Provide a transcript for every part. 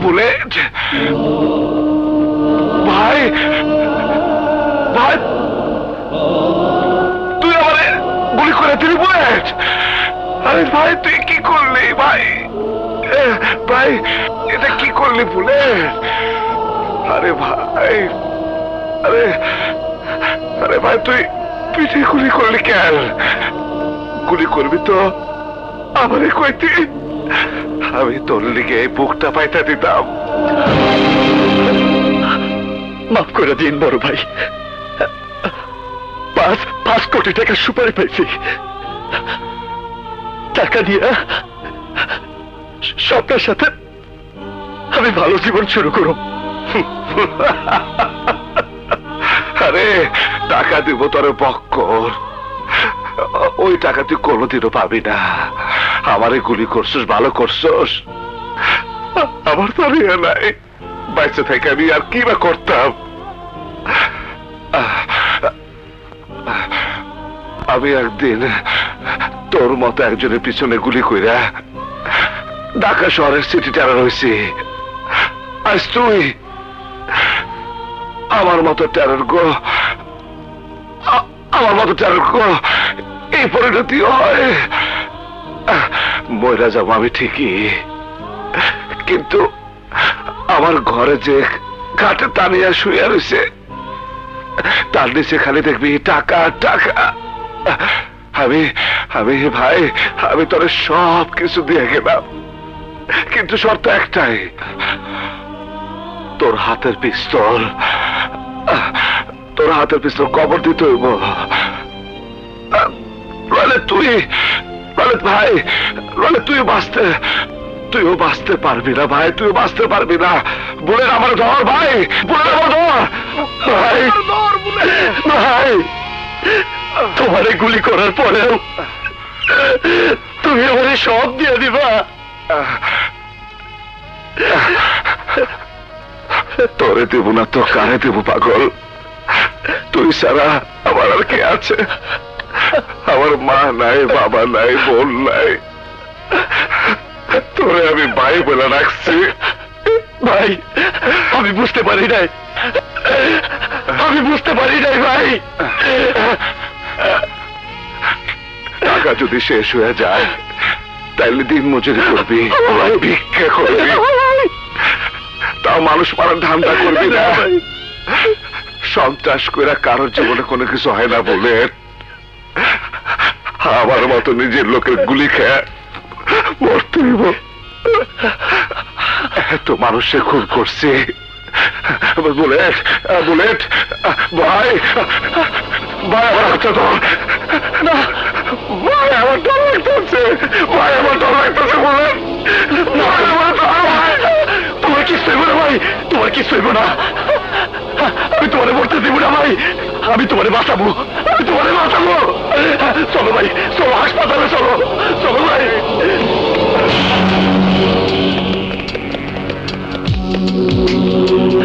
Bullet ভাই, ভাই তুই আমারে গুলি করে দিলি বুলেট। আরে ভাই তুই কি করলি ভাই? ভাই এটা কি করলি বুলেট? আরে ভাই, আরে আরে ভাই তুই পিঠে গুলি করলি কেন? গুলি করবি তো আমারে কইতি, আমি তোর লিগে এই বুকটা পাইতা দিতাম। মাফ করে দিন বড় ভাই, 5 কোটি টাকা সুপারি পাইছি, টাকা দিয়ে স্বপ্নের সাথে আমি ভালো জীবন শুরু করব। আরে টাকা দিব তোর বক্কর, ওই টাকা তুই কোনোদিনও পাবি না। আমারে গুলি করছিস, ভালো করছিস, আমার তো আর নাই, বাইসে থেকে আমি আর কি বা করতাম। আমি একদিন তোর মতো একজনের পিছনে গুলি কইরা ঢাকা শহরের সিটি টেরার হয়েছি। আজ তুই আমার মতো টেরার গো, আমার মতো টেরার গো এই পরিণতি হয়। মইরা যাবো আমি ঠিকই, কিন্তু আমার ঘরে যে ঘাটে টানিয়া শুয়ে রয়েছে তার নিচে খালি দেখবি টাকা টাকা। আমি আমি ভাই আমি তোর সব কিছু দিয়ে গেলাম, কিন্তু শর্ত একটাই, তোর হাতের পিস্তল, তোর হাতের পিস্তল কবর দিতে হইব। তুই ভাই তুইও বাঁচতে পারবি না ভাই, তুইও বাঁচতে পারবি না। বলে আমার ধর ভাই, বলে আমার ধর ভাই, ভাই তোমারে গুলি করার পরেও তুমি আমারে সব দিয়ে দিবা? তোরে দেব না তো কারে দেব পাগল? তুই ছাড়া আমার আর কে আছে? আমার মা নাই, বাবা নাই, বোন নাই, তোরে আমি ভাই বলে রাখছি। ভাই আমি বুঝতে পারি নাই, আমি বুঝতে পারি নাই ভাই। টাকা যদি শেষ হয়ে যায় তাইলে দিন মজুরি করবি, ভিক্ষা করবি, তাও মানুষ মারার ধান্দা করবি না। সন্ত্রাস করে কারোর জীবনে কোনো কিছু হয় না বলে আমার মতো নিজের লোকের গুলি খেয়ে মরতে হইব। এত মানুষের খুন করছে। বুলেট বুলেট ভাই, ভাই আমার হাতটা ধর, ভাই আমার ডর লাগতেছে, ভাই আমার ডর লাগতেছে বুলেট, ভাই আমার ডর। তোমার কি সইব না ভাই, তোমার কি সইব না? আমি তোমারে মরতে দিব না ভাই, আমি তোমারে বাঁচাবো, আমি তোমারে বাঁচাবো। চলো ভাই, চলো হাসপাতালে, চলো চলো ভাই।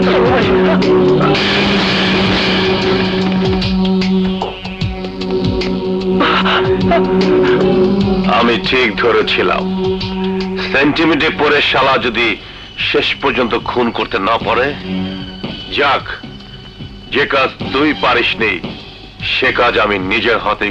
চলো ভাই। আমি ঠিক ধরেছিলাম, সেন্টিমিটে পরে শালা যদি শেষ পর্যন্ত খুন করতে না পারে, যাক, যে কাজ তুই পারিসনি সে কাজ আমি নিজের হাতে